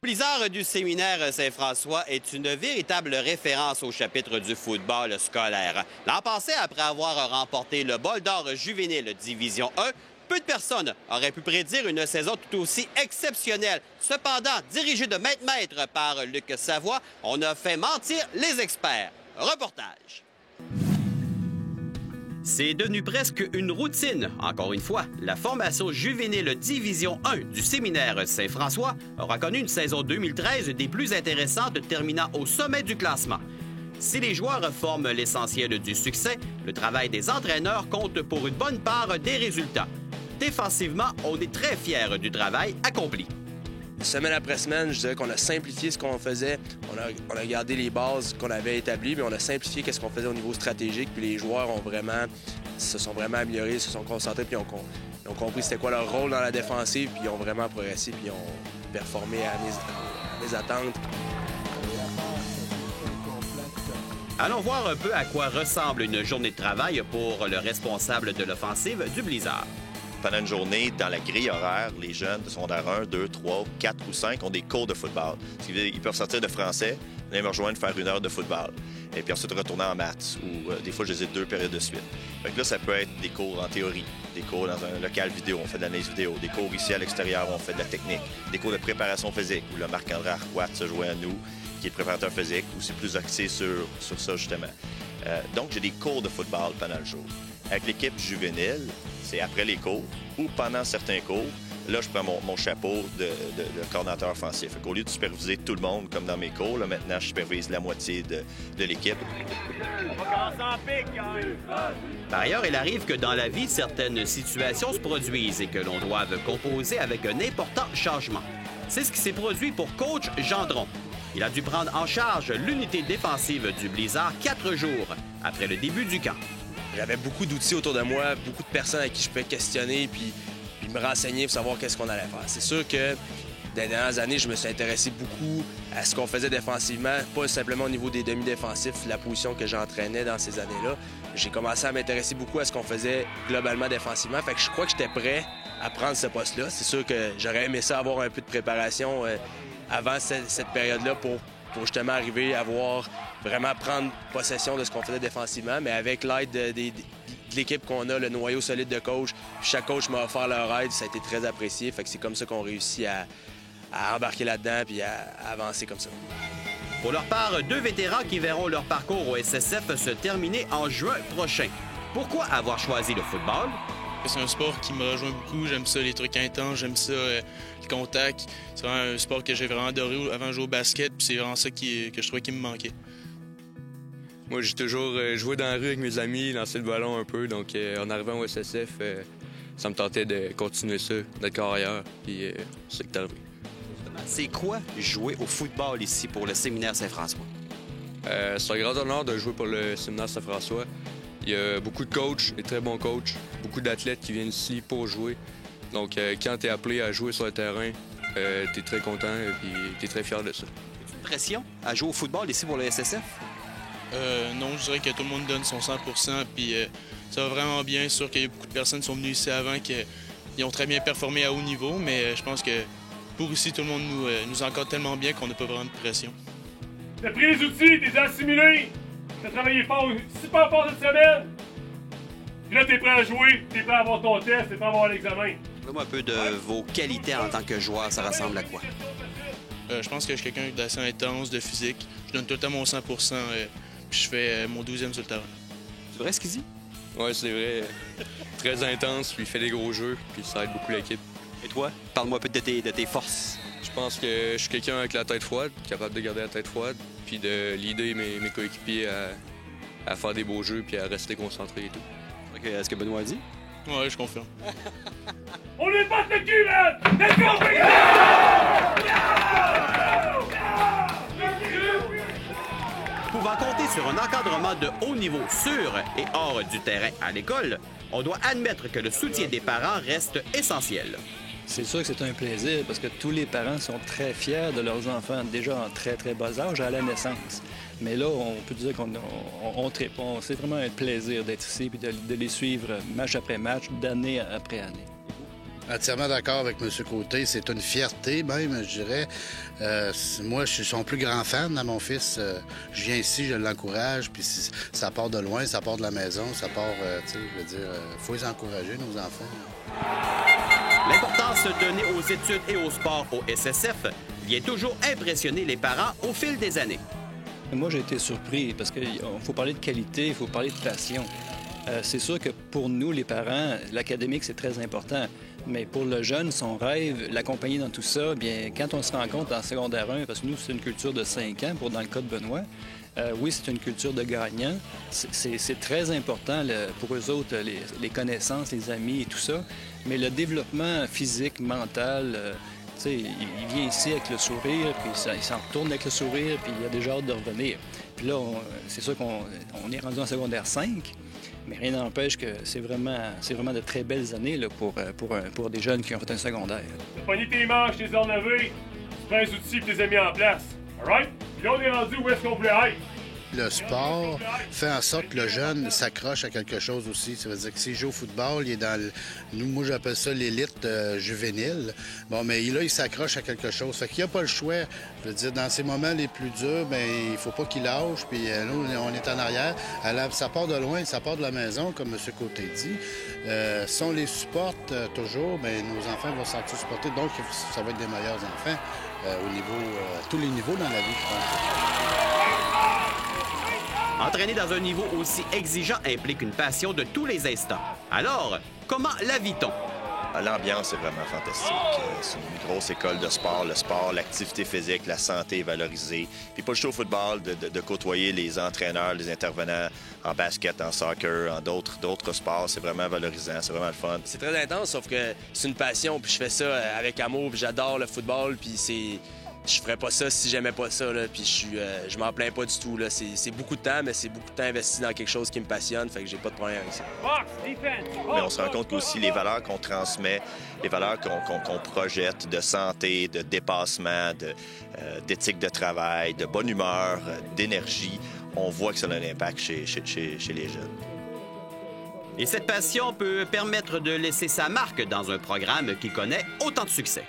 Blizzard du séminaire Saint-François est une véritable référence au chapitre du football scolaire. L'an passé, après avoir remporté le Bol d'or juvénile Division 1, peu de personnes auraient pu prédire une saison tout aussi exceptionnelle. Cependant, dirigé de maître par Luc Savoie, on a fait mentir les experts. Reportage. C'est devenu presque une routine. Encore une fois, la formation juvénile Division 1 du séminaire Saint-François aura connu une saison 2013 des plus intéressantes, terminant au sommet du classement. Si les joueurs forment l'essentiel du succès, le travail des entraîneurs compte pour une bonne part des résultats. Défensivement, on est très fiers du travail accompli. Semaine après semaine, je dirais qu'on a simplifié ce qu'on faisait. On a gardé les bases qu'on avait établies, mais on a simplifié ce qu'on faisait au niveau stratégique. Puis les joueurs se sont vraiment améliorés, se sont concentrés, puis ont compris c'était quoi leur rôle dans la défensive, puis ils ont vraiment progressé, puis ils ont performé à mes attentes. Allons voir un peu à quoi ressemble une journée de travail pour le responsable de l'offensive du Blizzard. Pendant une journée, dans la grille horaire, les jeunes de secondaire 1, 2, 3, 4 ou 5 ont des cours de football. Ils peuvent sortir de français, venir me rejoindre, faire 1 heure de football. Et puis ensuite retourner en maths, ou des fois, je les ai 2 périodes de suite. Fait que là, ça peut être des cours en théorie, des cours dans un local vidéo, on fait de l'analyse vidéo, des cours ici à l'extérieur, on fait de la technique, des cours de préparation physique, où le Marc-André Arquat se joint à nous, qui est le préparateur physique, où c'est plus axé sur ça, justement. Donc, j'ai des cours de football pendant le jour. Avec l'équipe juvénile, c'est après les cours ou pendant certains cours. Là, je prends mon chapeau de coordonnateur offensif. Au lieu de superviser tout le monde comme dans mes cours, là, maintenant, je supervise la moitié de l'équipe. Par ailleurs, il arrive que dans la vie, certaines situations se produisent et que l'on doive composer avec un important changement. C'est ce qui s'est produit pour coach Gendron. Il a dû prendre en charge l'unité défensive du Blizzard 4 jours après le début du camp. J'avais beaucoup d'outils autour de moi, beaucoup de personnes à qui je pouvais questionner puis me renseigner pour savoir qu'est-ce qu'on allait faire. C'est sûr que dans les dernières années, je me suis intéressé beaucoup à ce qu'on faisait défensivement, pas simplement au niveau des demi-défensifs, la position que j'entraînais dans ces années-là. J'ai commencé à m'intéresser beaucoup à ce qu'on faisait globalement défensivement. Fait que je crois que j'étais prêt à prendre ce poste-là. C'est sûr que j'aurais aimé ça avoir un peu de préparation avant cette période-là pour justement arriver à vraiment prendre possession de ce qu'on faisait défensivement, mais avec l'aide de l'équipe qu'on a, le noyau solide de coach, chaque coach m'a offert leur aide, ça a été très apprécié. Fait que c'est comme ça qu'on réussit à embarquer là-dedans puis à avancer comme ça. Pour leur part, 2 vétérans qui verront leur parcours au SSF se terminer en juin prochain. Pourquoi avoir choisi le football? C'est un sport qui me rejoint beaucoup. J'aime ça, les trucs intenses. J'aime ça, le contact. C'est vraiment un sport que j'ai vraiment adoré avant de jouer au basket. Puis c'est vraiment ça que je trouvais qui me manquait. Moi, j'ai toujours joué dans la rue avec mes amis, lancé le ballon un peu. Donc, en arrivant au SSF, ça me tentait de continuer ça, d'être carrière. Puis c'est ce qui est arrivé. C'est quoi jouer au football ici pour le séminaire Saint-François? C'est un grand honneur de jouer pour le séminaire Saint-François. Il y a beaucoup de coachs, des très bons coachs, beaucoup d'athlètes qui viennent ici pour jouer. Donc, quand tu es appelé à jouer sur le terrain, tu es très content et tu es très fier de ça. As-tu une pression à jouer au football ici pour le SSF? Non, je dirais que tout le monde donne son 100%, puis ça va vraiment bien. C'est sûr qu'il y a beaucoup de personnes qui sont venues ici avant qui ont très bien performé à haut niveau, mais je pense que pour ici, tout le monde nous encadre tellement bien qu'on n'a pas vraiment de pression. T'as pris les outils, t'es assimilé, t'as travaillé fort, super fort cette semaine. Puis là, t'es prêt à jouer, t'es prêt à avoir ton test, t'es prêt à avoir l'examen. Parlez-moi un peu de vos qualités en tant que joueur, ça ressemble à quoi? Je pense que je suis quelqu'un d'assez intense, de physique. Je donne tout le temps mon 100%, puis je fais mon 12e sur le terrain. C'est vrai ce qu'il dit? Oui, c'est vrai. Très intense, puis il fait des gros jeux, puis ça aide beaucoup l'équipe. Et toi? Parle-moi un peu de tes forces. Je pense que je suis quelqu'un avec la tête froide, capable de garder la tête froide, puis de leader mes coéquipiers à faire des beaux jeux, puis à rester concentré et tout. OK, est-ce que Benoît a dit? Ouais, je confirme. On lui passe le cul, là! Let's go, baby! Pouvant compter sur un encadrement de haut niveau sur et hors du terrain à l'école, on doit admettre que le soutien des parents reste essentiel. C'est sûr que c'est un plaisir parce que tous les parents sont très fiers de leurs enfants, déjà en très, très bas âge, à la naissance. Mais là, on peut dire qu'on tripe. C'est vraiment un plaisir d'être ici et de les suivre match après match, d'année après année. Entièrement d'accord avec M. Côté. C'est une fierté, même, je dirais. Moi, je suis son plus grand fan à mon fils. Je viens ici, je l'encourage, puis ça part de loin, ça part de la maison, ça part, tu sais, je veux dire, faut les encourager, nos enfants. L'importance donnée aux études et au sport au SSF vient toujours impressionner les parents au fil des années. Moi, j'ai été surpris parce qu'il faut parler de qualité, il faut parler de passion. C'est sûr que pour nous, les parents, l'académique, c'est très important. Mais pour le jeune, son rêve, l'accompagner dans tout ça, bien, quand on se rend compte en secondaire 1, parce que nous, c'est une culture de 5 ans, dans le cas de Benoît, oui, c'est une culture de gagnant. C'est très important pour eux autres, les connaissances, les amis et tout ça. Mais le développement physique, mental, tu sais, il vient ici avec le sourire, puis il s'en retourne avec le sourire, puis il a déjà hâte de revenir. Puis là, c'est sûr qu'on est rendu en secondaire 5, mais rien n'empêche que c'est vraiment de très belles années là, pour des jeunes qui ont fait un secondaire. T'as pogné tes manches, tes enlevés, tu prends les outils et tu les as mis en place. Alright? Puis là, on est rendu où est-ce qu'on voulait être. Le sport fait en sorte que le jeune s'accroche à quelque chose aussi. Ça veut dire que s'il joue au football, il est dans moi, j'appelle ça l'élite juvénile. Bon, mais là, il s'accroche à quelque chose. Fait qu'il n'y a pas le choix. Je veux dire, dans ces moments les plus durs, bien, il faut pas qu'il lâche. Puis nous, on est en arrière. Alors, ça part de loin, ça part de la maison, comme M. Côté dit. Si on les supporte toujours, bien, nos enfants vont se sentir supportés. Donc, ça va être des meilleurs enfants au niveau, tous les niveaux dans la vie, je pense. Entraîner dans un niveau aussi exigeant implique une passion de tous les instants. Alors, comment la vit-on? L'ambiance est vraiment fantastique. C'est une grosse école de sport. Le sport, l'activité physique, la santé est valorisée. Puis pas juste au football, de côtoyer les entraîneurs, les intervenants en basket, en soccer, en d'autres sports, c'est vraiment valorisant, c'est vraiment le fun. C'est très intense, sauf que c'est une passion, puis je fais ça avec amour, puis j'adore le football, puis c'est... Je ferais pas ça si j'aimais pas ça, là, puis je m'en plains pas du tout, là. C'est beaucoup de temps, mais c'est beaucoup de temps investi dans quelque chose qui me passionne, fait que j'ai pas de problème avec ça. Mais on se rend compte qu'aussi les valeurs qu'on transmet, les valeurs qu'on projette de santé, de dépassement, d'éthique de travail, de bonne humeur, d'énergie, on voit que ça a un impact chez les jeunes. Et cette passion peut permettre de laisser sa marque dans un programme qui connaît autant de succès.